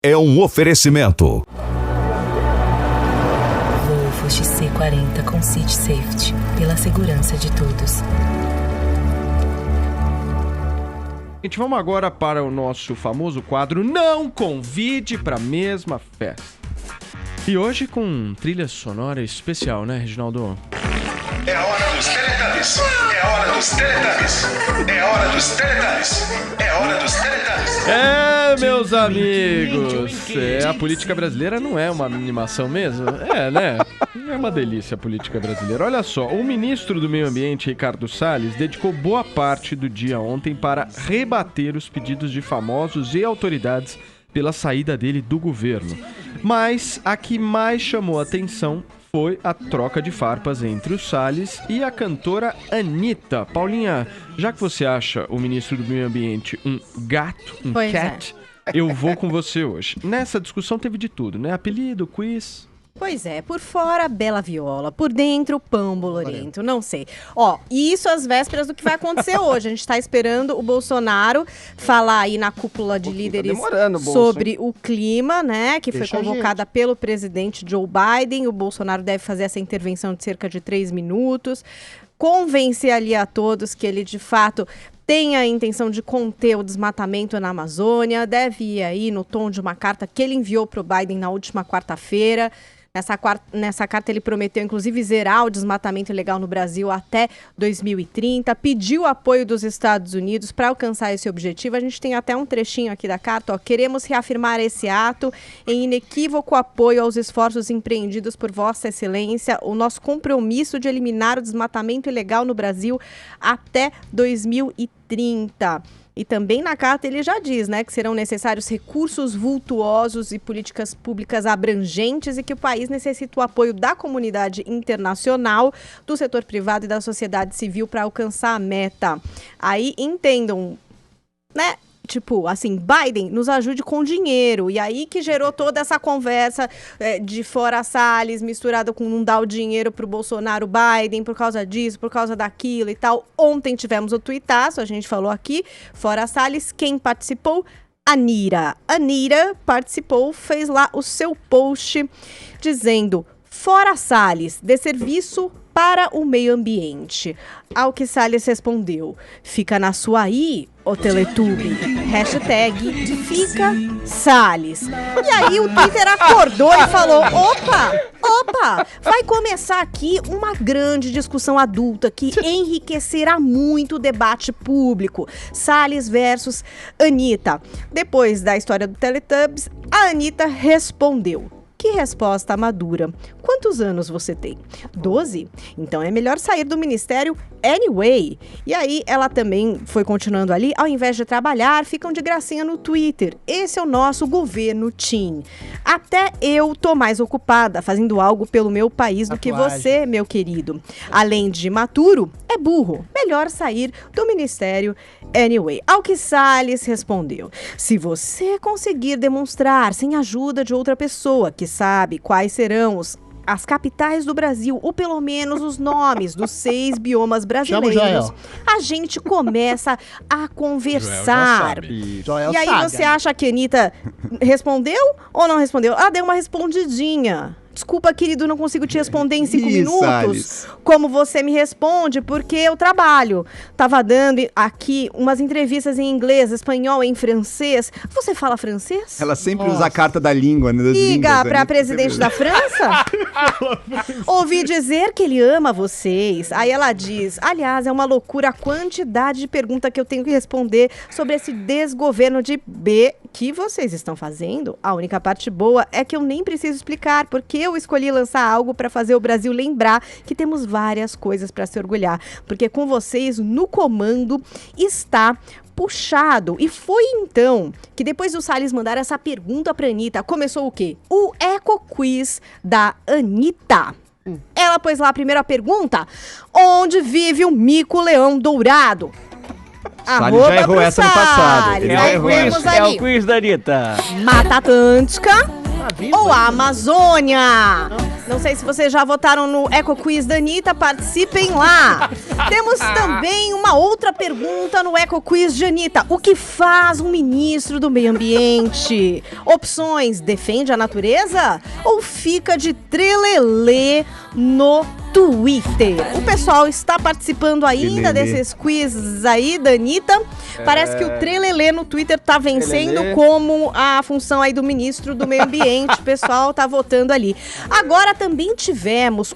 é um oferecimento. Volvo XC40 com Seat Safety, pela segurança de todos. Gente, vamos agora para o nosso famoso quadro Não Convide para a Mesma Festa. E hoje com trilha sonora especial, né, Reginaldo? É a hora dos Teletubbies. É a hora dos Teletubbies. É a hora dos Teletubbies. É a hora dos Teletubbies. É, meus amigos. A política brasileira não é uma animação mesmo? É, né? É uma delícia a política brasileira. Olha só, o ministro do Meio Ambiente, Ricardo Salles, dedicou boa parte do dia ontem para rebater os pedidos de famosos e autoridades pela saída dele do governo. Mas a que mais chamou a atenção foi a troca de farpas entre o Salles e a cantora Anitta. Paulinha, já que você acha o ministro do Meio Ambiente um gato, um cat, eu vou com você hoje. Nessa discussão teve de tudo, né? Apelido, quiz... Pois é, por fora, bela viola, por dentro, pão bolorento, não sei. Ó, isso às vésperas do que vai acontecer hoje. A gente tá esperando o Bolsonaro falar aí na cúpula de líderes sobre o clima, né, que foi convocada pelo presidente Joe Biden. O Bolsonaro deve fazer essa intervenção de cerca de 3 minutos, convencer ali a todos que ele, de fato, tem a intenção de conter o desmatamento na Amazônia, deve ir aí no tom de uma carta que ele enviou para o Biden na última quarta-feira. Nessa carta ele prometeu, inclusive, zerar o desmatamento ilegal no Brasil até 2030, pediu apoio dos Estados Unidos para alcançar esse objetivo. A gente tem até um trechinho aqui da carta, ó. Queremos reafirmar esse ato em inequívoco apoio aos esforços empreendidos por Vossa Excelência, o nosso compromisso de eliminar o desmatamento ilegal no Brasil até 2030. E também na carta ele já diz, né, que serão necessários recursos vultuosos e políticas públicas abrangentes e que o país necessita o apoio da comunidade internacional, do setor privado e da sociedade civil para alcançar a meta. Aí entendam, né? Tipo, assim, Biden nos ajude com dinheiro. E aí que gerou toda essa conversa de fora Salles, misturada com não dar o dinheiro pro Bolsonaro, Biden, por causa disso, por causa daquilo e tal. Ontem tivemos o tuitaço, a gente falou aqui, fora Salles, quem participou? Anira participou, fez lá o seu post dizendo: fora Salles, dê serviço para o meio ambiente. Ao que Salles respondeu: fica na sua aí, ô Teletube. Hashtag fica Salles. E aí o Twitter acordou e falou: opa, vai começar aqui uma grande discussão adulta que enriquecerá muito o debate público. Salles versus Anitta. Depois da história do Teletubbies, a Anitta respondeu. Que resposta madura. Quantos anos você tem? 12? Então é melhor sair do ministério anyway. E aí ela também foi continuando ali, ao invés de trabalhar, ficam de gracinha no Twitter. Esse é o nosso governo teen. Até eu tô mais ocupada fazendo algo pelo meu país do que você, meu querido. Além de imaturo, é burro. Melhor sair do ministério anyway. Ao que Salles respondeu: se você conseguir demonstrar, sem ajuda de outra pessoa, que sabe quais serão as capitais do Brasil, ou pelo menos os nomes dos 6 biomas brasileiros, a gente começa a conversar. E aí você acha que a Anitta respondeu ou não respondeu? Ela deu uma respondidinha. Desculpa, querido, não consigo te responder em 5 minutos, Salles, como você me responde, porque eu trabalho. Tava dando aqui umas entrevistas em inglês, espanhol, em francês. Você fala francês? Ela sempre usa a carta da língua, né? Liga pra presidente da França? Ouvi dizer que ele ama vocês. Aí ela diz: aliás, é uma loucura a quantidade de perguntas que eu tenho que responder sobre esse desgoverno de B que vocês estão fazendo. A única parte boa é que eu nem preciso explicar, porque eu escolhi lançar algo para fazer o Brasil lembrar que temos várias coisas para se orgulhar, porque com vocês no comando está puxado. E foi então que depois do Salles mandar essa pergunta para Anitta, começou o quê? O Eco Quiz da Anitta. Ela pôs lá a primeira pergunta: onde vive o mico-leão dourado? Salles já errou essa no passado. É o quiz da Anitta. Mata Atlântica ou a Amazônia? Não sei se vocês já votaram no Eco Quiz da Anitta, participem lá. Temos também uma outra pergunta no Eco Quiz de Anitta. O que faz um ministro do meio ambiente? Opções: defende a natureza ou fica de trelelê no Twitter? O pessoal está participando ainda desses quizzes aí da Anitta. Parece que o trelelê no Twitter tá vencendo como a função aí do ministro do meio ambiente. O pessoal tá votando ali. Agora também tivemos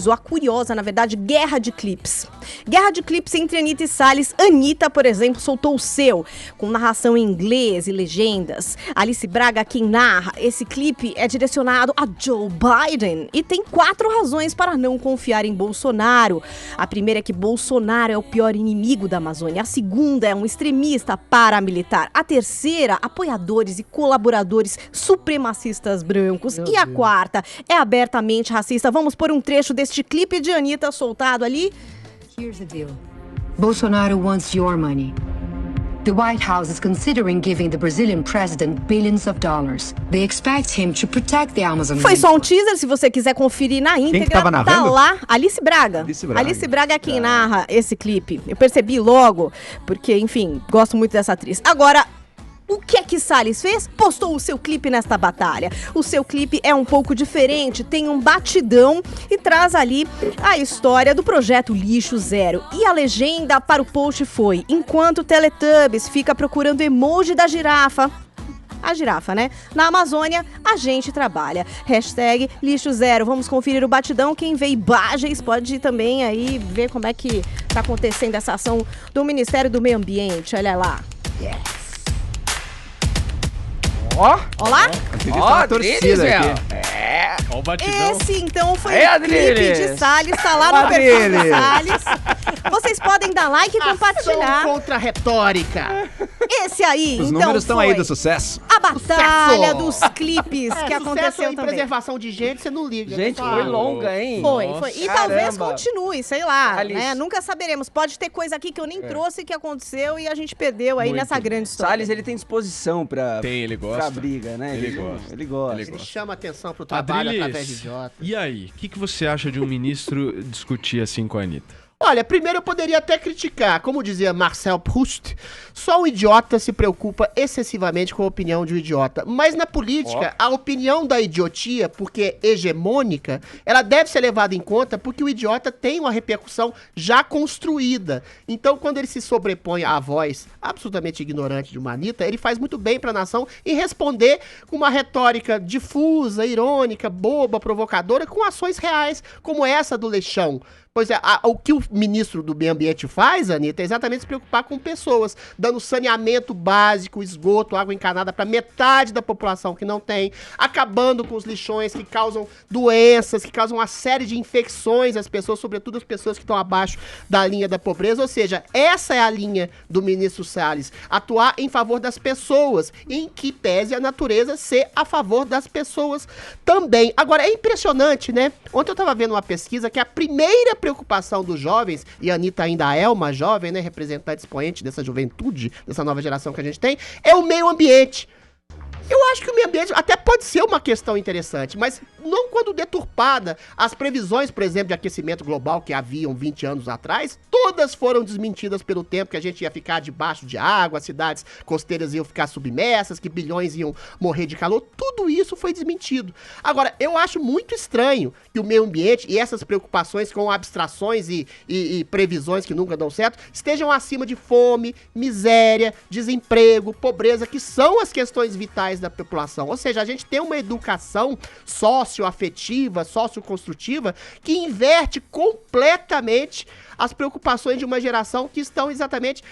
a curiosa, na verdade, guerra de clipes. Guerra de clipes entre Anitta e Salles. Anitta, por exemplo, soltou o seu, com narração em inglês e legendas. Alice Braga quem narra. Esse clipe é direcionado a Joe Biden e tem 4 razões para não confiar em Bolsonaro. A primeira é que Bolsonaro é o pior inimigo da Amazônia. A segunda é um extremista paramilitar. A terceira, apoiadores e colaboradores supremacistas brancos. E a quarta é abertamente racista. Vamos pôr um trecho deste clipe de Anitta soltado ali. Here's the deal. Bolsonaro wants your money. The White House is considering giving the Brazilian president billions of dollars. They expect him to protect the Amazon. Foi só um teaser, se você quiser conferir na íntegra, tá lá. Alice Braga. Alice Braga é quem narra esse clipe. Eu percebi logo, porque, enfim, gosto muito dessa atriz. Agora, o que é que Salles fez? Postou o seu clipe nesta batalha. O seu clipe é um pouco diferente, tem um batidão e traz ali a história do projeto Lixo Zero. E a legenda para o post foi: enquanto o Teletubbies fica procurando emoji da girafa, a girafa, né? Na Amazônia, a gente trabalha. Hashtag Lixo Zero. Vamos conferir o batidão. Quem vê imagens pode também aí ver como é que tá acontecendo essa ação do Ministério do Meio Ambiente. Olha lá. Yes. Olá? Ó, torcida aqui. Ó o batidão. Esse, então, foi o clipe de Salles. Tá lá no perfil de Salles. Vocês podem dar like e compartilhar. Ação contra a retórica. Esse aí, Os então, números estão foi aí do sucesso. a batalha dos clipes que aconteceu em também. preservação de gente, você não liga. Gente, né? foi longa, hein? Foi. E talvez Caramba. continue, sei lá, Alice. né? Nunca saberemos. Pode ter coisa aqui que eu nem trouxe que aconteceu e a gente perdeu aí nessa grande história. Salles, ele tem disposição pra Ele gosta. briga, né? Ele gosta. Ele gosta. Ele chama atenção pro trabalho através de idiota. E aí, o que você acha de um ministro discutir assim com a Anitta? Olha, primeiro eu poderia até criticar. Como dizia Marcel Proust, só um idiota se preocupa excessivamente com a opinião de um idiota. Mas na política, a opinião da idiotia, porque é hegemônica, ela deve ser levada em conta porque o idiota tem uma repercussão já construída. Então, quando ele se sobrepõe à voz absolutamente ignorante de uma Anitta, ele faz muito bem pra nação em responder com uma retórica difusa, irônica, boba, provocadora, com ações reais, como essa do Leixão. Pois é, o que o ministro do Meio Ambiente faz, Anitta, é exatamente se preocupar com pessoas, dando saneamento básico, esgoto, água encanada para metade da população que não tem, acabando com os lixões que causam doenças, que causam uma série de infecções às pessoas, sobretudo as pessoas que estão abaixo da linha da pobreza. Ou seja, essa é a linha do ministro Salles, atuar em favor das pessoas, em que pese a natureza ser a favor das pessoas também. Agora, é impressionante, né? Ontem eu estava vendo uma pesquisa que a primeira preocupação dos jovens, e a Anitta ainda é uma jovem, né, representante expoente dessa juventude, dessa nova geração que a gente tem, é o meio ambiente. Eu acho que o meio ambiente até pode ser uma questão interessante, mas não quando deturpada. As previsões, por exemplo, de aquecimento global que haviam 20 anos atrás, todas foram desmentidas pelo tempo que a gente ia ficar debaixo de água, as cidades costeiras iam ficar submersas, que bilhões iam morrer de calor. Tudo isso foi desmentido. Agora, eu acho muito estranho que o meio ambiente e essas preocupações com abstrações e previsões que nunca dão certo estejam acima de fome, miséria, desemprego, pobreza, que são as questões vitais da população. Ou seja, a gente tem uma educação socioafetiva, socioconstrutiva, que inverte completamente as preocupações de uma geração que estão exatamente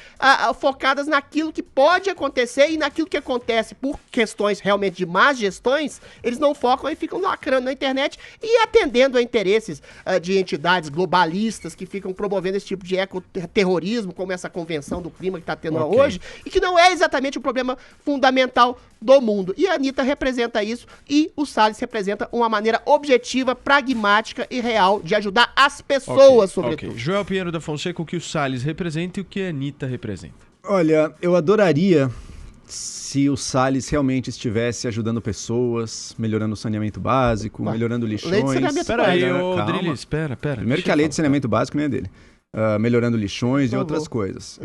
focadas naquilo que pode acontecer, e naquilo que acontece por questões realmente de más gestões, eles não focam e ficam lacrando na internet e atendendo a interesses de entidades globalistas que ficam promovendo esse tipo de ecoterrorismo, como essa convenção do clima que está tendo hoje, e que não é exatamente o problema fundamental do mundo. E a Anitta representa isso, e o Salles representa uma maneira objetiva, pragmática e real de ajudar as pessoas, sobretudo. Joel Pinheiro da Fonseca, o que o Salles representa e o que a Anitta representa? Olha, eu adoraria se o Salles realmente estivesse ajudando pessoas, melhorando o saneamento básico, melhorando lixões... Lei de saneamento Espera aí, básico. ô Calma. Drilis, espera. Primeiro que a lei de saneamento básico nem é dele. Melhorando lixões e outras coisas.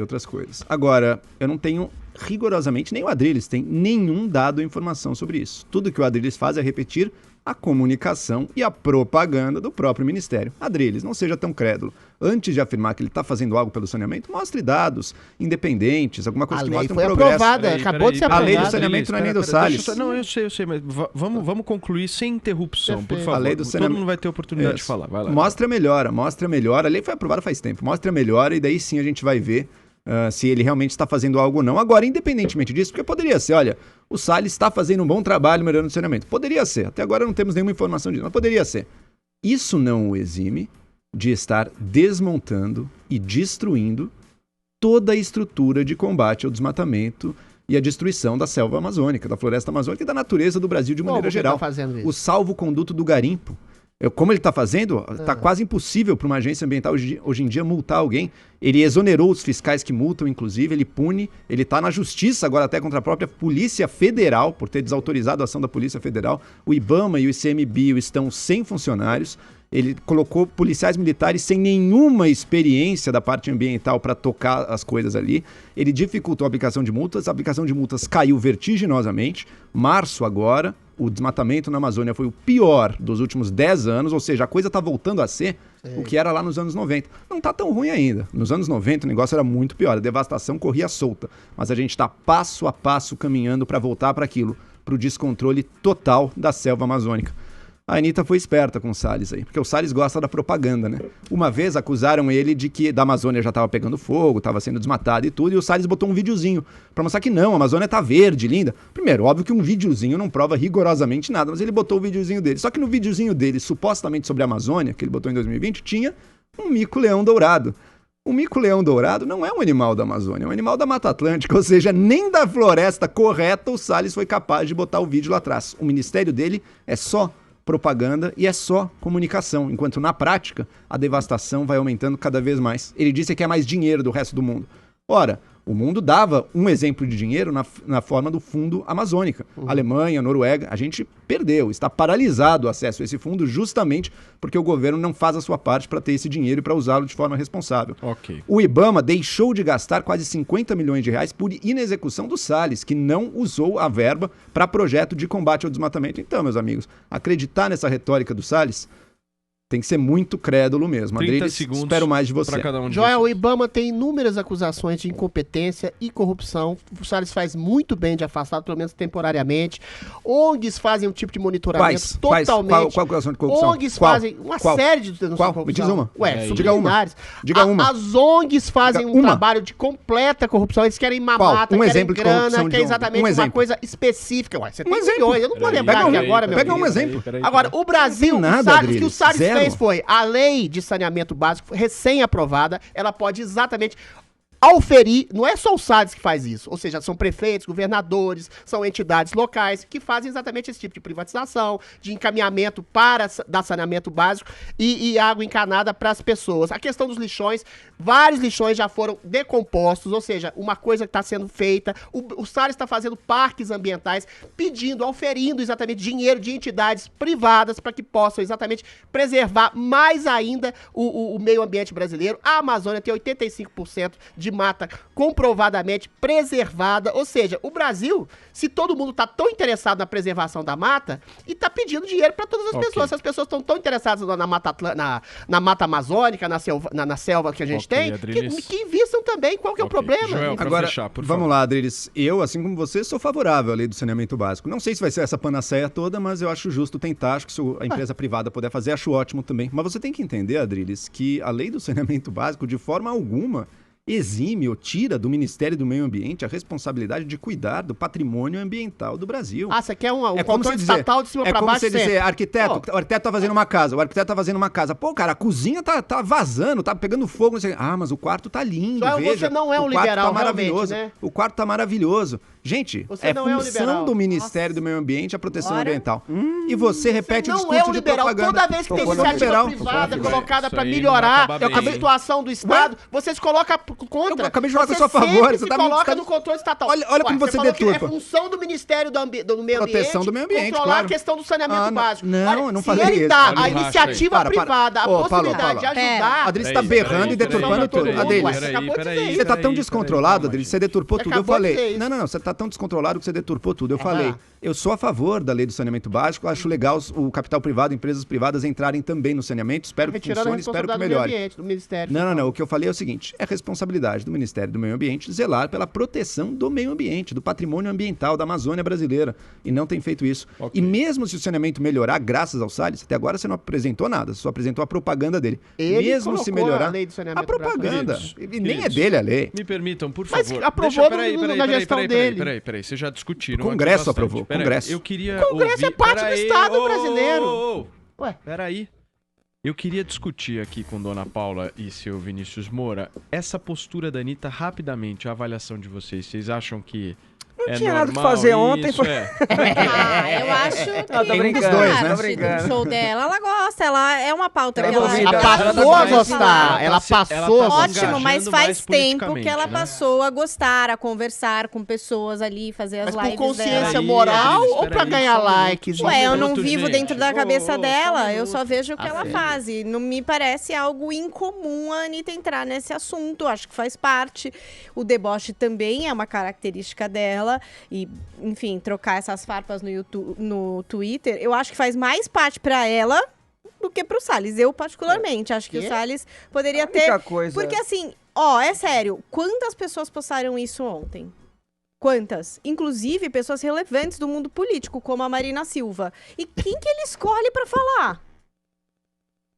Agora, eu não tenho rigorosamente, nem o Adrilles tem nenhum dado ou informação sobre isso. Tudo que o Adrilles faz é repetir a comunicação e a propaganda do próprio Ministério. Adrilles, não seja tão crédulo. Antes de afirmar que ele está fazendo algo pelo saneamento, mostre dados independentes, alguma coisa A que lei mostre um foi progresso. aprovada, acabou de ser A aprovada. lei do saneamento não é nem do Salles. Não, eu sei, mas vamos concluir sem interrupção, por favor. A lei do Todo saneamento... mundo vai ter oportunidade de falar. Vai lá. Mostre a melhora. A lei foi aprovada faz tempo. Mostre a melhora e daí sim a gente vai ver se ele realmente está fazendo algo ou não. Agora, independentemente disso, porque poderia ser, olha, o Salles está fazendo um bom trabalho melhorando o saneamento. Poderia ser. Até agora não temos nenhuma informação disso, mas poderia ser. Isso não o exime de estar desmontando e destruindo toda a estrutura de combate ao desmatamento e a destruição da selva amazônica, da floresta amazônica e da natureza do Brasil de maneira geral. Tá fazendo isso? O salvo-conduto do garimpo. Como ele está fazendo, está quase impossível para uma agência ambiental hoje em dia multar alguém. Ele exonerou os fiscais que multam, inclusive, ele pune, ele está na justiça agora até contra a própria Polícia Federal, por ter desautorizado a ação da Polícia Federal. O IBAMA e o ICMBio estão sem funcionários. Ele colocou policiais militares sem nenhuma experiência da parte ambiental para tocar as coisas ali. Ele dificultou a aplicação de multas caiu vertiginosamente. Março agora, o desmatamento na Amazônia foi o pior dos últimos 10 anos, ou seja, a coisa está voltando a ser o que era lá nos anos 90. Não está tão ruim ainda. Nos anos 90 o negócio era muito pior, a devastação corria solta. Mas a gente está passo a passo caminhando para voltar para aquilo, para o descontrole total da selva amazônica. A Anitta foi esperta com o Salles aí, porque o Salles gosta da propaganda, né? Uma vez acusaram ele de que da Amazônia já estava pegando fogo, estava sendo desmatada e tudo, e o Salles botou um videozinho para mostrar que não, a Amazônia tá verde, linda. Primeiro, óbvio que um videozinho não prova rigorosamente nada, mas ele botou o videozinho dele. Só que no videozinho dele, supostamente sobre a Amazônia, que ele botou em 2020, tinha um mico-leão dourado. O mico-leão dourado não é um animal da Amazônia, é um animal da Mata Atlântica, ou seja, nem da floresta correta o Salles foi capaz de botar o vídeo lá atrás. O ministério dele é só propaganda e é só comunicação, enquanto na prática a devastação vai aumentando cada vez mais. Ele disse que é mais dinheiro do resto do mundo. Ora, o mundo dava um exemplo de dinheiro na forma do Fundo Amazônica. Alemanha, Noruega, a gente perdeu, está paralisado o acesso a esse fundo justamente porque o governo não faz a sua parte para ter esse dinheiro e para usá-lo de forma responsável. Okay. O IBAMA deixou de gastar quase 50 milhões de reais por inexecução do Salles, que não usou a verba para projeto de combate ao desmatamento. Então, meus amigos, acreditar nessa retórica do Salles tem que ser muito crédulo mesmo. 30 Adriles, segundos espero mais de você. pra cada um de Joel, o vocês. IBAMA tem inúmeras acusações de incompetência e corrupção. O Salles faz muito bem de afastado, pelo menos temporariamente. ONGs fazem um tipo de monitoramento totalmente. Qual acusação de corrupção? ONGs fazem uma série de denúncias de corrupção. Me diz uma. Ué, Diga uma. Diga uma. As ONGs fazem um trabalho de completa corrupção. Eles querem mamata, querem exemplo de grana, corrupção que é de exatamente uma coisa específica. Ué, você tem milhões, eu não vou lembrar aqui agora, meu Pega querido. um exemplo. Agora, o Brasil, o que o Salles fez foi, a lei de saneamento básico recém-aprovada, ela pode exatamente auferir, não é só o Salles que faz isso, ou seja, são prefeitos, governadores, são entidades locais que fazem exatamente esse tipo de privatização, de encaminhamento para dar saneamento básico e água encanada para as pessoas. A questão dos lixões, vários lixões já foram decompostos, ou seja, uma coisa que está sendo feita, o Salles está fazendo parques ambientais, pedindo, auferindo exatamente dinheiro de entidades privadas para que possam exatamente preservar mais ainda o meio ambiente brasileiro. A Amazônia tem 85% de mata comprovadamente preservada, ou seja, o Brasil, se todo mundo está tão interessado na preservação da mata, e está pedindo dinheiro para todas as pessoas, se as pessoas estão tão interessadas na mata amazônica, na selva que a gente tem, que invistam também, qual que é o problema? Joel, agora, fechar, por vamos favor. lá, Adriles, eu, assim como você, sou favorável à lei do saneamento básico. Não sei se vai ser essa panaceia toda, mas eu acho justo tentar, acho que se a empresa privada puder fazer, acho ótimo também. Mas você tem que entender, Adriles, que a lei do saneamento básico, de forma alguma, exime ou tira do Ministério do Meio Ambiente a responsabilidade de cuidar do patrimônio ambiental do Brasil. Ah, você quer um como controle estatal de cima pra baixo? É como você dizer, arquiteto, o arquiteto tá fazendo uma casa, Pô, cara, a cozinha tá vazando, tá pegando fogo, não sei. Ah, mas o quarto tá lindo, Joel, veja. você não é um o quarto liberal, tá maravilhoso, né? O quarto tá maravilhoso. Gente, você não é um função liberal. do Ministério do Meio Ambiente a proteção ambiental. E você repete o não discurso é um de liberal. propaganda. Toda vez que tem iniciativa privada colocada para melhorar a situação do Estado, vocês colocam contra. Eu acabei de falar que eu sou a favor. Você coloca no controle estatal. Olha como você falou que deturpa. É função do Ministério do Meio Ambiente. Proteção do meio ambiente, controlar claro. a questão do saneamento básico. Não, eu não falei Se ele isso. dá Olha o a racha iniciativa aí. privada, a Paulo, possibilidade de ajudar... A Adriles tá berrando e deturpando tudo. Adriles, você tá tão descontrolado, Adriles, você deturpou tudo. Eu falei. Não, você tá tão descontrolado que você deturpou tudo. Eu falei, eu sou a favor da lei do saneamento básico, acho legal o capital privado, empresas privadas entrarem também no saneamento, espero que funcione, espero que melhore. Do Ministério. Não, o que eu falei é o seguinte, é responsabilidade do Ministério do Meio Ambiente zelar pela proteção do meio ambiente, do patrimônio ambiental da Amazônia brasileira, e não tem feito isso. Ok. E mesmo se o saneamento melhorar, graças ao Salles, até agora você não apresentou nada, você só apresentou a propaganda dele. Ele Mesmo se colocou melhorar, a lei do saneamento a propaganda, básico. e nem é Queridos, dele a lei. Me permitam, por Mas favor. aprovou na gestão dele. Peraí, vocês já discutiram. O Congresso aqui bastante. aprovou, Peraí, Congresso. Eu queria O Congresso é parte do Estado brasileiro. Ué. Peraí. Eu queria discutir aqui com Dona Paula e seu Vinícius Moura essa postura da Anitta rapidamente, a avaliação de vocês. Vocês acham que Não é tinha nada que normal fazer isso? ontem. Foi... Eu acho que Não, tô brincando, dois, parte né? Tô brincando. do show dela. Ela gosta, ela é uma pauta Tá que ela... envolvida. Ela Ela passou a tá gostar. Ela passou a gostar. Ótimo, mas engajando faz mais tempo que politicamente, ela né? passou a gostar, a conversar com pessoas ali, fazer as Mas por lives consciência dela. moral Adriles, ou pra peraí, ganhar só um minuto. likes? Só um Ué, eu não minuto, vivo gente. dentro da cabeça Só um dela, eu minuto. só vejo o que ela sério? faz. E não me parece algo incomum a Anitta entrar nesse assunto. Acho que faz parte. O deboche também é uma característica dela. E, enfim, trocar essas farpas no YouTube, no Twitter, eu acho que faz mais parte pra ela do que pro Salles. Eu, particularmente, acho que o Salles poderia A única ter... coisa- Porque, assim, ó, é sério, quantas pessoas postaram isso ontem? Quantas? Inclusive, pessoas relevantes do mundo político, como a Marina Silva. E quem que ele escolhe pra falar?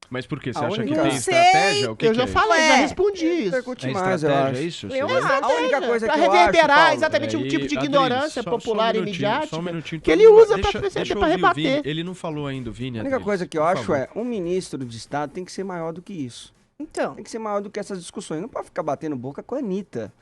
Mas por quê? Você A acha que única- tem Não sei. estratégia? O que Eu que já é falei, Ué. já respondi isso. Repercute isso? É mais, eu estratégia, acho. é isso? Eu Você- acho. A única coisa Pra que eu reverberar acho, Paulo, exatamente um tipo de Adriles, ignorância só popular um e minutinho, midiática só um minutinho, que todo ele mundo- usa pra deixa eu pra ouvir o Vini. rebater. Ele não falou ainda, o Vini. A única Adriles, coisa que eu por acho favor. é, um ministro de Estado tem que ser maior do que isso. Então, Tem que ser maior do que essas discussões. Não pode ficar batendo boca com a Anitta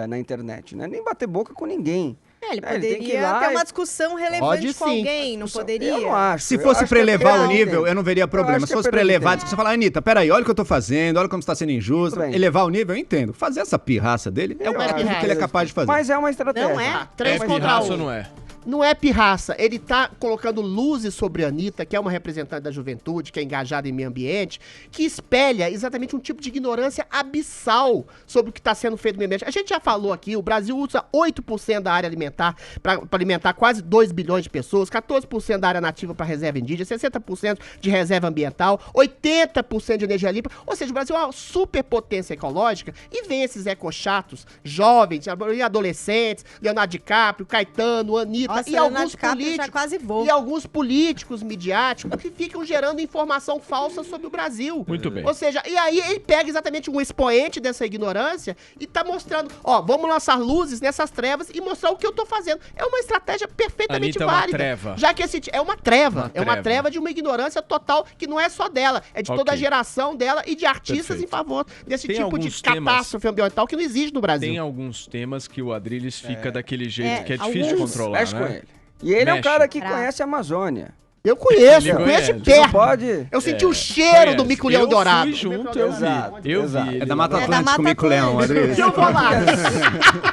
na internet, né? Nem bater boca com ninguém. ele Ele tem que ir poderia lá ter e- uma discussão relevante Pode com sim. alguém, não poderia? Eu não acho. Se Eu fosse acho pra que é elevar o perder nível, tempo. eu não veria problema. acho Se que é fosse pra perder elevar, tempo. você falar, Anitta, peraí, olha o que eu tô fazendo, olha como está sendo injusto. Tudo bem. Elevar o nível, eu entendo. Fazer essa pirraça dele é o Eu mínimo acho. que ele é capaz de fazer. Mas é uma estratégia. Não é? 3 É contra pirraça 1. ou não é? Não é pirraça, ele tá colocando luzes sobre a Anitta, que é uma representante da juventude, que é engajada em meio ambiente, que espelha exatamente um tipo de ignorância abissal sobre o que está sendo feito no meio ambiente. A gente já falou aqui, o Brasil usa 8% da área alimentar para alimentar quase 2 bilhões de pessoas, 14% da área nativa para reserva indígena, 60% de reserva ambiental, 80% de energia limpa. Ou seja, o Brasil é uma superpotência ecológica e vem esses ecochatos, jovens, adolescentes, Leonardo DiCaprio, Caetano, Anitta, Nossa, e Leonardo alguns DiCaprio já políticos quase voa. e alguns políticos midiáticos que ficam gerando informação falsa sobre o Brasil. Muito bem. Ou seja, e aí ele pega exatamente um expoente dessa ignorância e tá mostrando, ó, vamos lançar luzes nessas trevas e mostrar o que eu tô fazendo. É uma estratégia perfeitamente Anitta é uma válida. treva. Já que esse é uma treva, Uma é uma treva. treva de uma ignorância total que não é só dela, é de toda a Ok. geração dela e de artistas Perfeito. em favor desse Tem tipo de alguns temas- catástrofe ambiental que não existe no Brasil. Tem alguns temas que o Adriles fica daquele jeito que é alguns- difícil de controlar, Mexe com né? ele. E ele é um Mexe. cara que Bravo. conhece a Amazônia. Eu conheço, Ele conheço de conhece. Você não perto. pode... Eu senti o cheiro do mico-leão dourado. Eu fui junto, eu Exato, vi. Eu exato. vi. É da Mata É da Atlântica Mata o Mico-Leão, Atlântica. Adriles. Eu vou lá.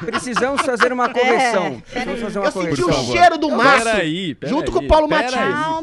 Precisamos fazer uma correção. Precisamos fazer uma Eu senti correção. o cheiro do maço Peraí, junto com o Paulo Matias. peraí.